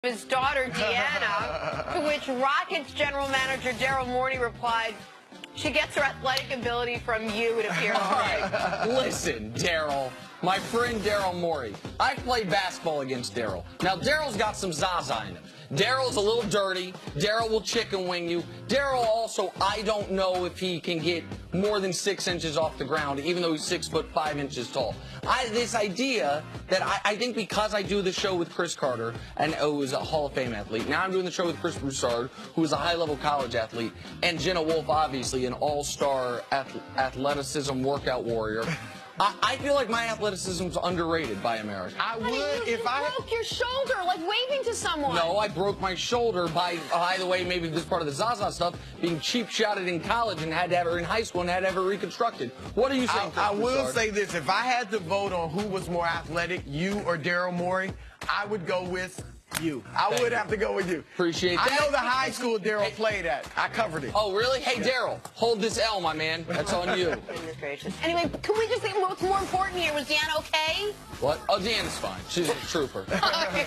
his daughter, Deanna, to which Rockets general manager Daryl Morey replied, "She gets her athletic ability from you, it appears." All right. Listen, Daryl, my friend Daryl Morey. I played basketball against Daryl. Now, Daryl's got some Zaza in him. Daryl's a little dirty. Daryl will chicken wing you. Daryl also, I don't know if he can get more than 6 inches off the ground, even though he's 6'5" tall. This idea that I think because I do the show with Chris Carter, and who is a Hall of Fame athlete, now I'm doing the show with Chris Broussard, who is a high-level college athlete, and Jenna Wolfe, obviously, an all-star athleticism workout warrior. I feel like my athleticism is underrated by America. I would if I broke your shoulder, like waving to someone. No, I broke my shoulder by the way, maybe this part of the Zaza stuff, being cheap shotted in college and had to have her in high school and had to have her reconstructed. What are you saying? I will say this: if I had to vote on who was more athletic, you or Daryl Morey, I would go with you. I would have to go with you. Appreciate that. I know the high school Daryl played at. I covered it. Oh, really? Hey, Daryl, hold this L, my man. That's on you. Goodness gracious. Anyway, can we just think what's more important here? Was Deanna okay? What? Oh, Deanna's fine. She's a trooper.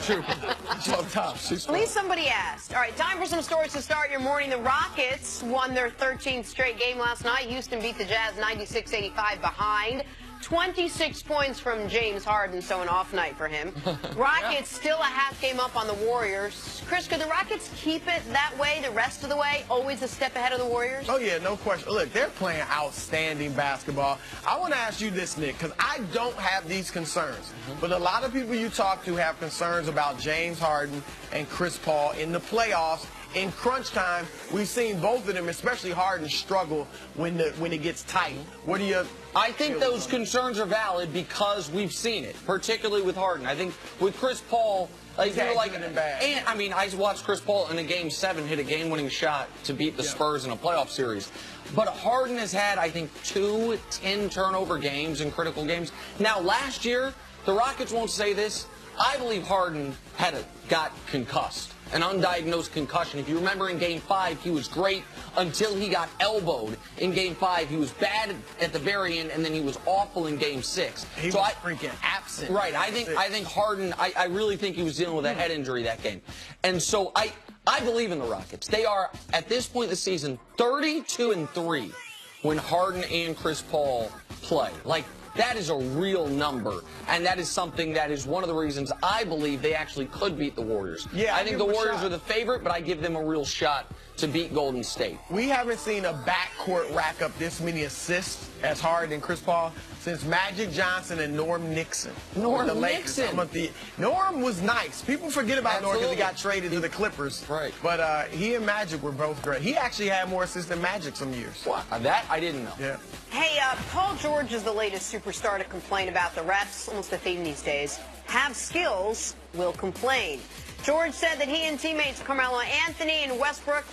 Trooper. She's on top. She's fine. At least somebody asked. All right, time for some stories to start your morning. The Rockets won their 13th straight game last night. Houston beat the Jazz 96-85 behind. 26 points from James Harden, so an off night for him. Rockets still a half game up on the Warriors. Chris, could the Rockets keep it that way the rest of the way, always a step ahead of the Warriors? Oh, yeah, no question. Look, they're playing outstanding basketball. I want to ask you this, Nick, because I don't have these concerns. But a lot of people you talk to have concerns about James Harden and Chris Paul in the playoffs. In crunch time, we've seen both of them, especially Harden, struggle when it gets tight. What do you... I think those concerns are valid because we've seen it, particularly with Harden. I think with Chris Paul, like, and I mean, I watched Chris Paul in a Game 7 hit a game-winning shot to beat the Spurs in a playoff series. But Harden has had, I think, 2 10-turnover games in critical games. Now, last year, the Rockets won't say this. I believe Harden got concussed. An undiagnosed concussion. If you remember in Game 5, he was great until he got elbowed. In Game 5, he was bad at the very end, and then he was awful in Game 6. He was freaking absent. Right. I think Harden, I really think he was dealing with a head injury that game. And so I believe in the Rockets. They are, at this point in the season, 32-3 when Harden and Chris Paul play. Like, that is a real number, and that is something that is one of the reasons I believe they actually could beat the Warriors. Yeah, I think the Warriors are the favorite, but I give them a real shot to beat Golden State. We haven't seen a backcourt rack up this many assists as Harden and Chris Paul since Magic Johnson and Norm Nixon. Norm Nixon. Norm was nice. People forget about Norm because he got traded to the Clippers. Right. But he and Magic were both great. He actually had more assists than Magic some years. What? That I didn't know. Yeah. Hey, Paul George is the latest superstar to complain about the refs. Almost a theme these days. Have skills, will complain. George said that he and teammates Carmelo Anthony and Westbrook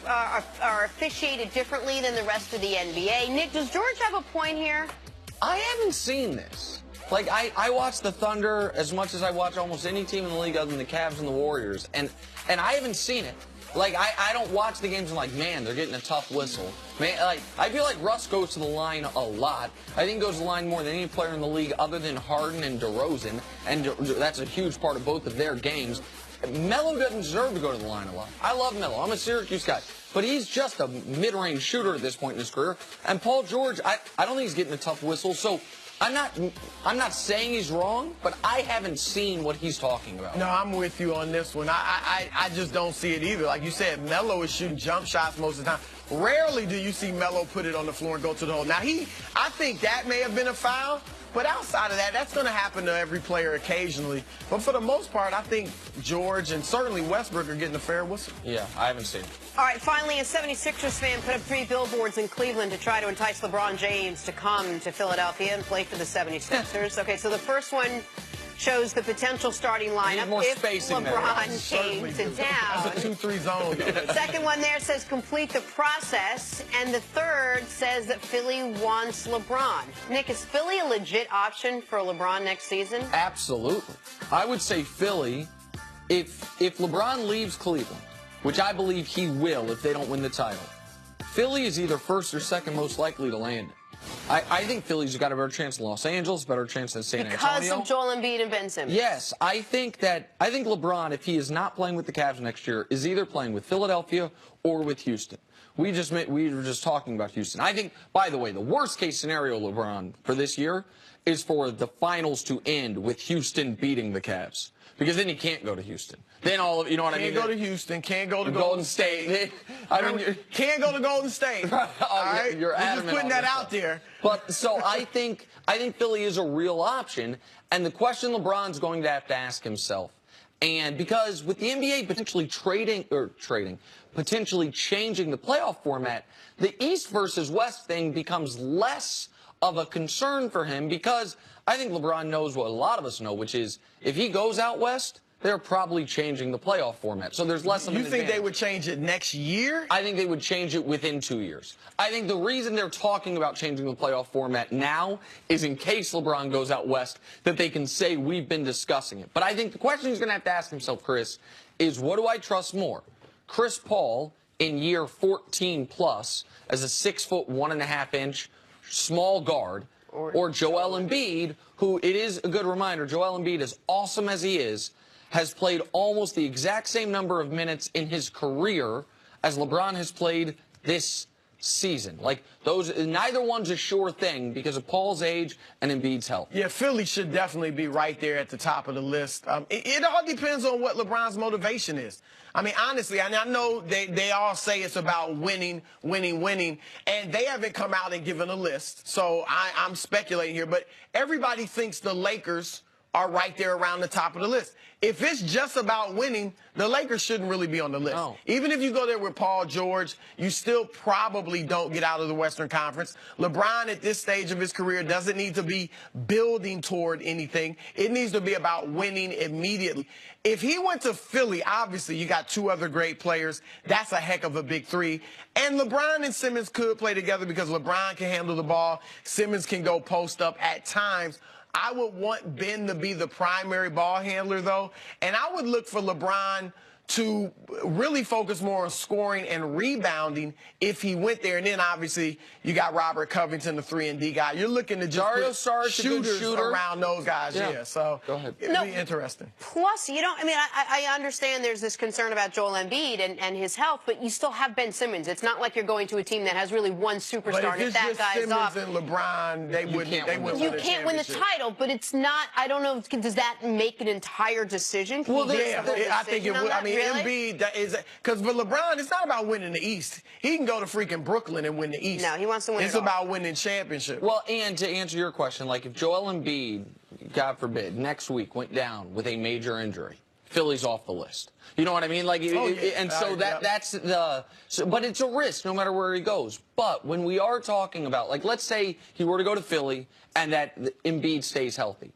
are officiated differently than the rest of the NBA. Nick, does George have a point here? I haven't seen this. Like, I watch the Thunder as much as I watch almost any team in the league other than the Cavs and the Warriors, and I haven't seen it. Like, I don't watch the games and like, man, they're getting a tough whistle. Man, like, I feel like Russ goes to the line a lot. I think goes to the line more than any player in the league other than Harden and DeRozan, and that's a huge part of both of their games. Melo doesn't deserve to go to the line a lot. I love Melo. I'm a Syracuse guy. But he's just a mid-range shooter at this point in his career. And Paul George, I don't think he's getting a tough whistle. So I'm not saying he's wrong, but I haven't seen what he's talking about. No, I'm with you on this one. I just don't see it either. Like you said, Melo is shooting jump shots most of the time. Rarely do you see Melo put it on the floor and go to the hole. Now, I think that may have been a foul. But outside of that, that's going to happen to every player occasionally. But for the most part, I think George and certainly Westbrook are getting a fair whistle. Yeah, I haven't seen it. All right, finally, a 76ers fan put up 3 billboards in Cleveland to try to entice LeBron James to come to Philadelphia and play for the 76ers. Okay, so the first one shows the potential starting lineup if LeBron came to town. That's a 2-3 zone. Second one there says complete the process, and the third says that Philly wants LeBron. Nick, is Philly a legit option for LeBron next season? Absolutely. I would say Philly, if LeBron leaves Cleveland, which I believe he will if they don't win the title, Philly is either first or second most likely to land it. I think Philly's got a better chance in Los Angeles, better chance than San Antonio. Because of Joel Embiid and Ben Simmons. Yes, I think LeBron, if he is not playing with the Cavs next year, is either playing with Philadelphia or with Houston. We were just talking about Houston. I think, by the way, the worst case scenario, LeBron, for this year is for the finals to end with Houston beating the Cavs. Because then he can't go to Houston. Then you know what I mean? Can't go to Houston. Can't go to Golden State. Can't go to Golden State. All right? You're just putting that out there. But so I think Philly is a real option, and the question LeBron's going to have to ask himself, and because with the NBA potentially potentially changing the playoff format, the East versus West thing becomes less of a concern for him, because I think LeBron knows what a lot of us know, which is if he goes out West, they're probably changing the playoff format. So there's less of an advantage. You think they would change it next year? I think they would change it within 2 years. I think the reason they're talking about changing the playoff format now is in case LeBron goes out West, that they can say we've been discussing it. But I think the question he's going to have to ask himself, Chris, is what do I trust more? Chris Paul in year 14 plus as a 6', 1.5 inch small guard, or Joel Embiid, who, it is a good reminder, Joel Embiid, as awesome as he is, has played almost the exact same number of minutes in his career as LeBron has played this season. Like, neither one's a sure thing because of Paul's age and Embiid's health. Yeah, Philly should definitely be right there at the top of the list. It all depends on what LeBron's motivation is. I mean, honestly, I know they all say it's about winning, and they haven't come out and given a list, so I'm speculating here, but everybody thinks the Lakers are right there around the top of the list. If it's just about winning, the Lakers shouldn't really be on the list. No. Even if you go there with Paul George, you still probably don't get out of the Western Conference. LeBron at this stage of his career doesn't need to be building toward anything. It needs to be about winning immediately. If he went to Philly, obviously you got two other great players. That's a heck of a big three. And LeBron and Simmons could play together because LeBron can handle the ball. Simmons can go post up at times. I would want Ben to be the primary ball handler, though, and I would look for LeBron to really focus more on scoring and rebounding if he went there. And then, obviously, you got Robert Covington, the 3-and-D guy. You're looking to just Dario put Saric, shooters around those guys. Yeah, so go ahead. It'd be interesting. Plus, I understand there's this concern about Joel Embiid and his health, but you still have Ben Simmons. It's not like you're going to a team that has really one superstar. But if and if it's that just guy's Simmons off, and LeBron, they wouldn't you can't win the title, but it's not, I don't know, does that make an entire decision? Well, I think it would. I mean, really? Embiid is, because for LeBron, it's not about winning the East. He can go to freaking Brooklyn and win the East. No, he wants to win It's it all. about winning championships. Well, and to answer your question, like if Joel Embiid, God forbid, next week went down with a major injury, Philly's off the list. You know what I mean? Like, and so that's the. But it's a risk no matter where he goes. But when we are talking about, like, let's say he were to go to Philly and that Embiid stays healthy.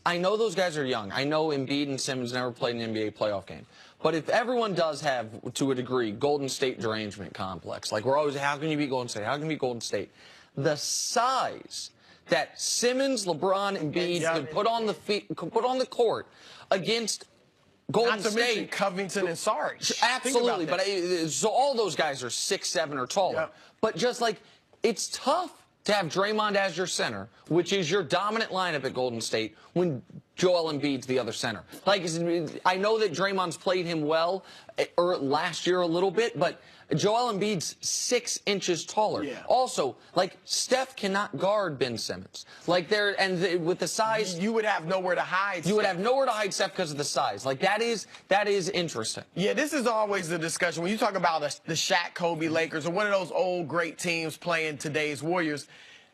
I know those guys are young. I know Embiid and Simmons never played an NBA playoff game. But if everyone does have, to a degree, Golden State derangement complex, like we're always, how can you beat Golden State? How can you beat Golden State? The size that Simmons, LeBron, Embiid could put on the court against Golden Not to State. mention Covington and Saric. Absolutely, but so all those guys are 6'7" or taller. Yep. But just like, it's tough to have Draymond as your center, which is your dominant lineup at Golden State, when Joel Embiid's the other center. Like, I know that Draymond's played him well last year a little bit, but Joel Embiid's 6 inches taller. Yeah. Also, like, Steph cannot guard Ben Simmons. Like, with the size, You would have nowhere to hide. you would have nowhere to hide Steph because of the size. Like, that is interesting. Yeah, this is always the discussion. When you talk about the Shaq, Kobe Lakers, or one of those old great teams playing today's Warriors,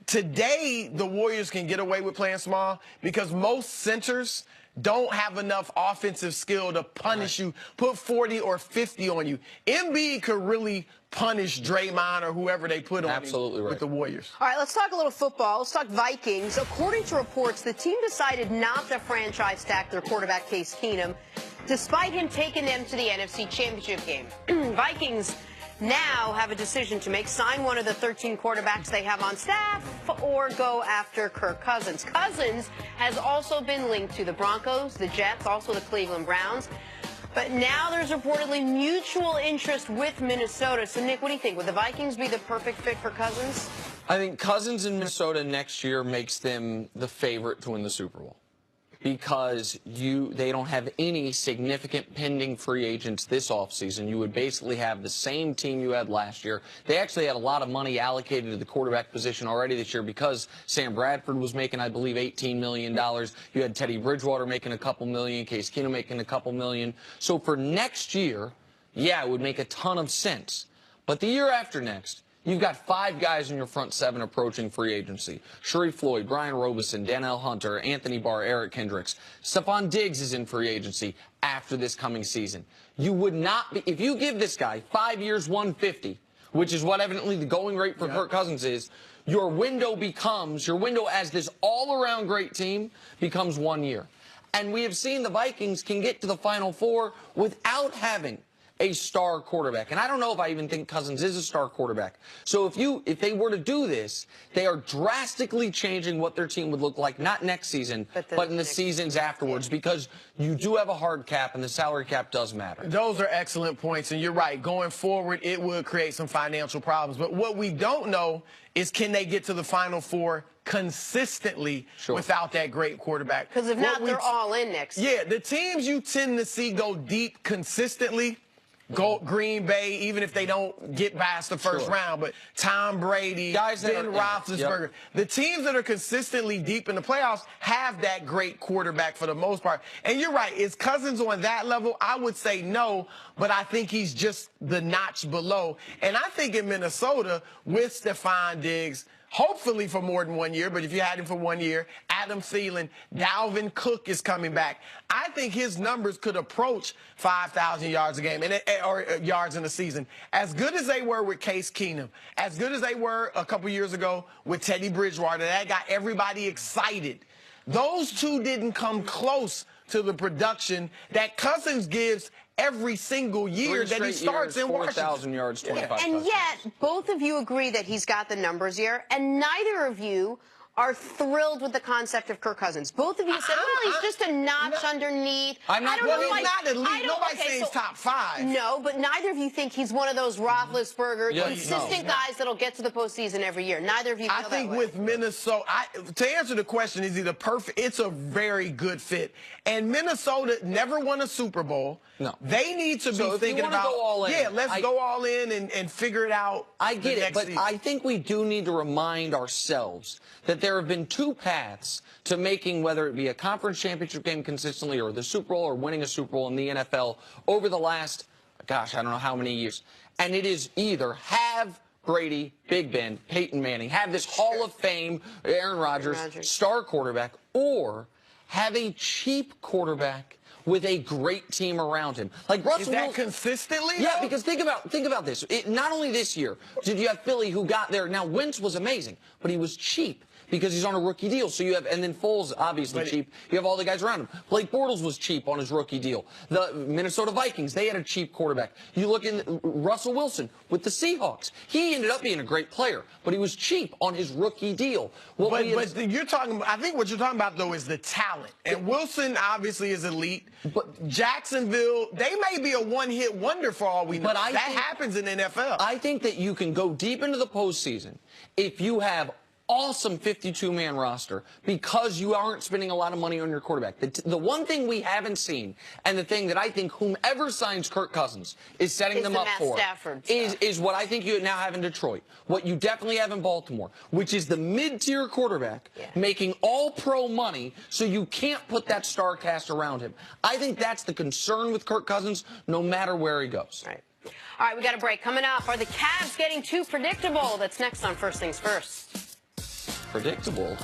today the Warriors can get away with playing small because most centers don't have enough offensive skill to punish you, put 40 or 50 on you. Embiid could really punish Draymond or whoever they put on Absolutely him right. with the Warriors. All right, let's talk a little football. Let's talk Vikings. According to reports, the team decided not to franchise tag their quarterback, Case Keenum, despite him taking them to the NFC Championship game. Vikings now have a decision to make: sign one of the 13 quarterbacks they have on staff or go after Kirk Cousins. Cousins has also been linked to the Broncos, the Jets, also the Cleveland Browns. But now there's reportedly mutual interest with Minnesota. So, Nick, what do you think? Would the Vikings be the perfect fit for Cousins? I think Cousins in Minnesota next year makes them the favorite to win the Super Bowl because they don't have any significant pending free agents this offseason. You would basically have the same team you had last year. They actually had a lot of money allocated to the quarterback position already this year because Sam Bradford was making, I believe, $18 million. You had Teddy Bridgewater making a couple million, Case Keenum making a couple million. So for next year, yeah, it would make a ton of sense. But the year after next, you've got 5 guys in your front 7 approaching free agency. Sharif Floyd, Brian Robison, Danielle Hunter, Anthony Barr, Eric Kendricks. Stephon Diggs is in free agency after this coming season. You would not be, if you give this guy 5 years, 150, which is what evidently the going rate for Kirk Cousins is, your window as this all-around great team becomes 1 year. And we have seen the Vikings can get to the Final Four without having a star quarterback. And I don't know if I even think Cousins is a star quarterback. So if they were to do this, they are drastically changing what their team would look like, not next season, but in the seasons afterwards, because you do have a hard cap and the salary cap does matter. Those are excellent points, and you're right. Going forward, it would create some financial problems. But what we don't know is, can they get to the Final Four consistently without that great quarterback? Because if not, they're all in next year. Yeah, the teams you tend to see go deep consistently, Green Bay, even if they don't get past the first round, but Tom Brady, Ben Roethlisberger, the teams that are consistently deep in the playoffs have that great quarterback for the most part. And you're right, is Cousins on that level? I would say no, but I think he's just the notch below. And I think in Minnesota, with Stephon Diggs, hopefully for more than 1 year, but if you had him for 1 year, Adam Thielen, Dalvin Cook is coming back. I think his numbers could approach 5,000 yards a game or yards in a season. As good as they were with Case Keenum, as good as they were a couple years ago with Teddy Bridgewater, that got everybody excited. Those two didn't come close to the production that Cousins gives every single year that he starts in Washington. 4,000 yards, 25 And yet, both of you agree that he's got the numbers here, and neither of you are thrilled with the concept of Kirk Cousins. Both of you said, well, he's just a notch underneath. I'm not, he's not elite. Nobody says he's top 5. No, but neither of you think he's one of those Roethlisberger, consistent guys that'll get to the postseason every year. Neither of you feel I think with Minnesota, to answer the question, is he the perfect? It's a very good fit. And Minnesota never won a Super Bowl. No. They need to be thinking about, go all in, let's go all in and figure it out. I get it, but I think we do need to remind ourselves that there have been 2 paths to making, whether it be a conference championship game consistently or the Super Bowl or winning a Super Bowl in the NFL over the last, gosh, I don't know how many years. And it is either have Brady, Big Ben, Peyton Manning, have this Hall of Fame, Aaron Rodgers, star quarterback, or have a cheap quarterback with a great team around him. Like Russell Wilson. Consistently? Yeah, because think about this. Not only this year did you have Philly who got there. Now, Wentz was amazing, but he was cheap because he's on a rookie deal. So you have, and then Foles, obviously cheap. You have all the guys around him. Blake Bortles was cheap on his rookie deal. The Minnesota Vikings, they had a cheap quarterback. You look in Russell Wilson with the Seahawks. He ended up being a great player, but he was cheap on his rookie deal. But you're talking, I think what you're talking about, though, is the talent. And Wilson obviously is elite. But Jacksonville, they may be a one-hit wonder for all we know. But that happens in the NFL. I think that you can go deep into the postseason if you have awesome 52-man roster because you aren't spending a lot of money on your quarterback. The one thing we haven't seen, and the thing that I think whomever signs Kirk Cousins is setting them up for, is what I think you now have in Detroit, what you definitely have in Baltimore, which is the mid-tier quarterback making all-pro money so you can't put that star cast around him. I think that's the concern with Kirk Cousins no matter where he goes. All right, we got a break. Coming up, are the Cavs getting too predictable? That's next on First Things First. Predictable.